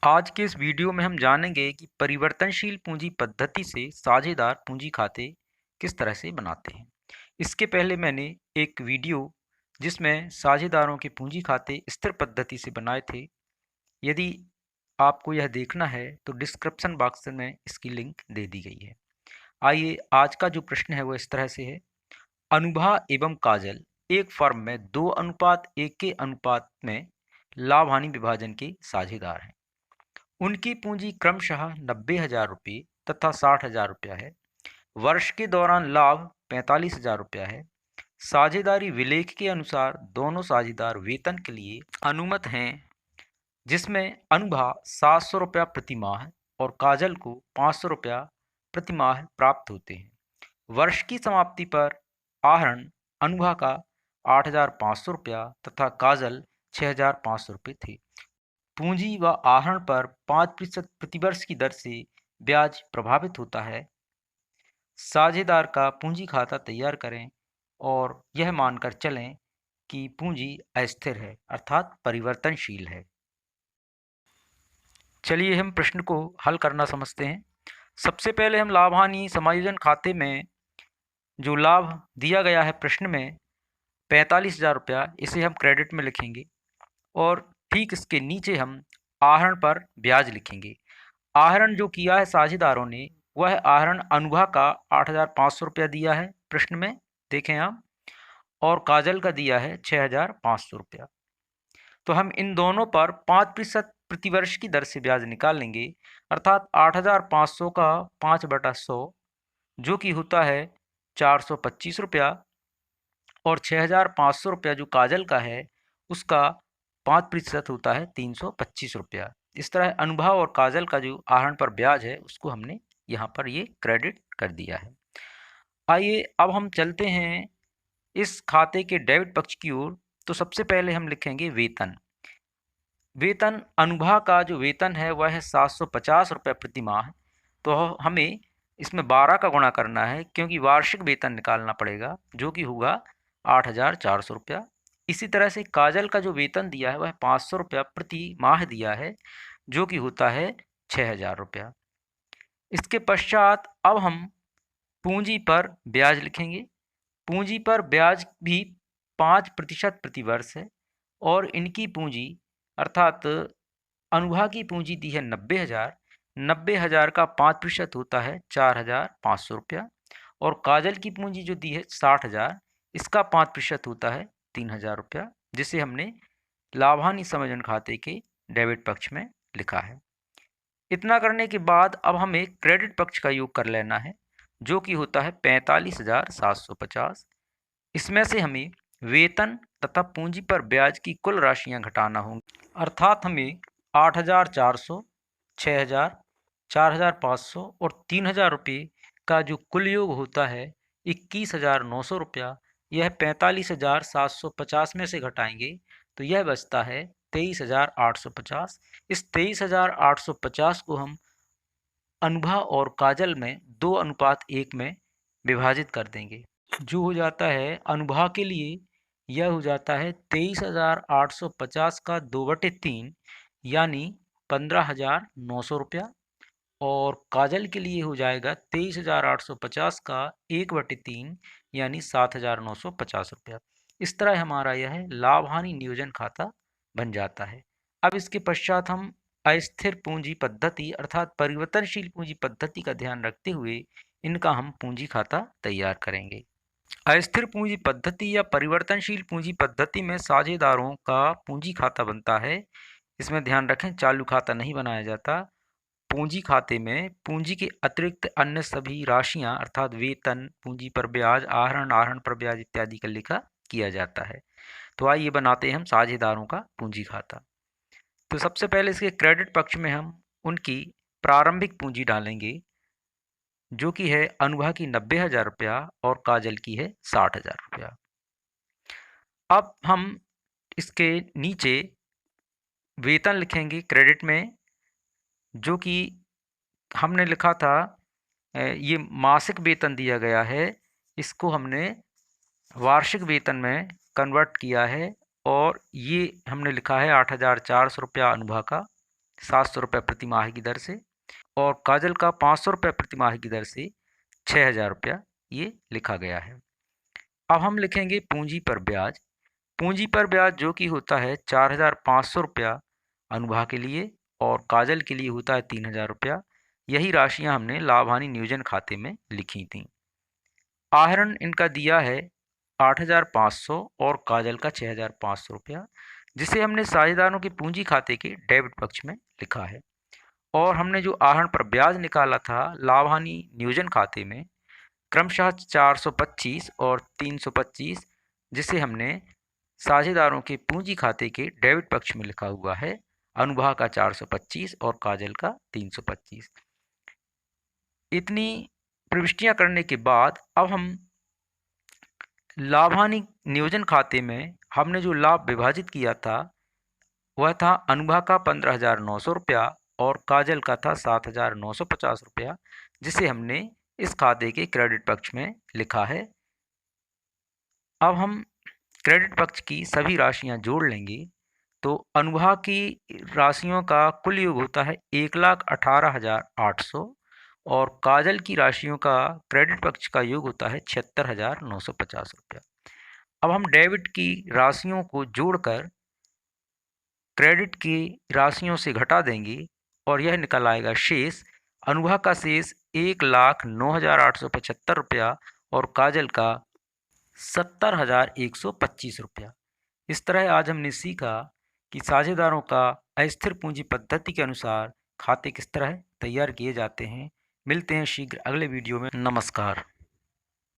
आज के इस वीडियो में हम जानेंगे कि परिवर्तनशील पूंजी पद्धति से साझेदार पूंजी खाते किस तरह से बनाते हैं। इसके पहले मैंने एक वीडियो जिसमें साझेदारों के पूंजी खाते स्थिर पद्धति से बनाए थे। यदि आपको यह देखना है तो डिस्क्रिप्शन बॉक्स में इसकी लिंक दे दी गई है। आइए आज का जो प्रश्न है वो इस तरह से है। अनुभा एवं काजल एक फर्म में 2:1 के अनुपात में लाभ हानि विभाजन के साझेदार हैं। उनकी पूंजी क्रमशः 90,000 रुपये तथा 60,000 रुपया है। वर्ष के दौरान लाभ 45,000 रुपया है। साझेदारी विलेख के अनुसार दोनों साझेदार वेतन के लिए अनुमत हैं, जिसमें अनुभा 700 रुपया प्रति माह और काजल को 500 रुपया प्रति माह प्राप्त होते हैं। वर्ष की समाप्ति पर आहरण अनुभा का 8,500 रुपया तथा काजल 6,500 रुपये थे। पूंजी व आहरण पर 5% प्रतिवर्ष की दर से ब्याज प्रभावित होता है। साझेदार का पूंजी खाता तैयार करें और यह मानकर चलें कि पूंजी अस्थिर है अर्थात परिवर्तनशील है। चलिए हम प्रश्न को हल करना समझते हैं। सबसे पहले हम लाभ हानि समायोजन खाते में जो लाभ दिया गया है प्रश्न में 45,000 रुपया, इसे हम क्रेडिट में लिखेंगे और ठीक इसके नीचे हम आहरण पर ब्याज लिखेंगे। आहरण जो किया है साझेदारों ने वह आहरण अनुभा का 8,500 रुपया दिया है प्रश्न में, देखें आप, और काजल का दिया है 6,500 रुपया। तो हम इन दोनों पर 5% प्रतिवर्ष की दर से ब्याज निकाल लेंगे, अर्थात 8,500 का 5/100 जो कि होता है 425 रुपया और 6,500 रुपया जो काजल का है उसका 5% होता है 325 रुपया। इस तरह अनुभव और काजल का जो आहरण पर ब्याज है उसको हमने यहाँ पर ये क्रेडिट कर दिया है। आइए अब हम चलते हैं इस खाते के डेबिट पक्ष की ओर। तो सबसे पहले हम लिखेंगे वेतन। वेतन अनुभव का जो वेतन है वह है 750 रुपये प्रति माह। तो हमें इसमें 12 का गुणा करना है क्योंकि वार्षिक वेतन निकालना पड़ेगा जो कि होगा 8,400 रुपया। इसी तरह से काजल का जो वेतन दिया है वह 500 रुपया प्रति माह दिया है जो कि होता है 6,000 रुपया। इसके पश्चात अब हम पूंजी पर ब्याज लिखेंगे। पूंजी पर ब्याज भी 5% प्रतिवर्ष है और इनकी पूंजी अर्थात अनुभा की पूंजी दी है 90,000। 90,000 का 5% होता है 4,500 रुपया और काजल की पूंजी जो दी है 60,000, इसका 5% होता है 3,000 रुपया, जिसे हमने लाभ हानि समायोजन खाते के डेबिट पक्ष में लिखा है। इतना करने के बाद अब हमें क्रेडिट पक्ष का योग कर लेना है जो कि होता है 45,750। इसमें से हमें वेतन तथा पूंजी पर ब्याज की कुल राशियां घटाना होंगी, अर्थात हमें 8,400, 6,000, 4,500 और 3,000 रुपये का जो कुल योग होता है 21,900 रुपया, यह 45,750 में से घटाएंगे तो यह बचता है 23,850। इस 23,850 को हम अनुभव और काजल में 2:1 में विभाजित कर देंगे। जो हो जाता है अनुभव के लिए यह हो जाता है 23,850 का 2/3 यानी 15,900 रुपया और काजल के लिए हो जाएगा 23,850 का 1/3 यानी 7,950 रुपया। इस तरह हमारा यह लाभ हानि नियोजन खाता बन जाता है। अब इसके पश्चात हम अस्थिर पूंजी पद्धति अर्थात परिवर्तनशील पूंजी पद्धति का ध्यान रखते हुए इनका हम पूंजी खाता तैयार करेंगे। अस्थिर पूंजी पद्धति या परिवर्तनशील पूंजी पद्धति में साझेदारों का पूंजी खाता बनता है। इसमें ध्यान रखें चालू खाता नहीं बनाया जाता। पूंजी खाते में पूंजी के अतिरिक्त अन्य सभी राशियां अर्थात वेतन, पूंजी पर ब्याज, आहरण पर ब्याज इत्यादि का लेखा किया जाता है। तो आइए बनाते हैं हम साझेदारों का पूंजी खाता। तो सबसे पहले इसके क्रेडिट पक्ष में हम उनकी प्रारंभिक पूंजी डालेंगे जो कि है अनुभव की 90,000 रुपया और काजल की है 60,000 रुपया। अब हम इसके नीचे वेतन लिखेंगे क्रेडिट में, जो कि हमने लिखा था ये मासिक वेतन दिया गया है, इसको हमने वार्षिक वेतन में कन्वर्ट किया है और ये हमने लिखा है 8,400 रुपया अनुभव का 700 रुपये प्रति माह की दर से, और काजल का 500 रुपये प्रति माह की दर से 6000 रुपया ये लिखा गया है। अब हम लिखेंगे पूंजी पर ब्याज। पूंजी पर ब्याज जो कि होता है 4500 रुपया अनुभाग के लिए और काजल के लिए होता है 3000 रुपया। यही राशियां हमने लाभ हानि नियोजन खाते में लिखी थी। आहरण इनका दिया है 8500 और काजल का 6500 रुपया, जिसे हमने साझेदारों के पूंजी खाते के डेबिट पक्ष में लिखा है। और हमने जो आहरण पर ब्याज निकाला था लाभ हानि नियोजन खाते में क्रमशः 425 और 325, जिसे हमने साझेदारों के पूंजी खाते के डेबिट पक्ष में लिखा हुआ है, अनुभाग का 425 और काजल का 325। इतनी प्रविष्टियां करने के बाद अब हम लाभ हानि नियोजन खाते में हमने जो लाभ विभाजित किया था वह था अनुभाग का 15,900 रुपया और काजल का था 7,950 रुपया, जिसे हमने इस खाते के क्रेडिट पक्ष में लिखा है। अब हम क्रेडिट पक्ष की सभी राशियां जोड़ लेंगे तो अनुभाग की राशियों का कुल योग होता है 1,18,800 और काजल की राशियों का क्रेडिट पक्ष का योग होता है 76,950 रुपया। अब हम डेबिट की राशियों को जोड़कर क्रेडिट की राशियों से घटा देंगे और यह निकल आएगा शेष। अनुभाग का शेष 1,09,875 रुपया और काजल का 70,125 रुपया। इस तरह आज हमने सीखा कि साझेदारों का अस्थिर पूंजी पद्धति के अनुसार खाते किस तरह तैयार किए जाते हैं। मिलते हैं शीघ्र अगले वीडियो में। नमस्कार।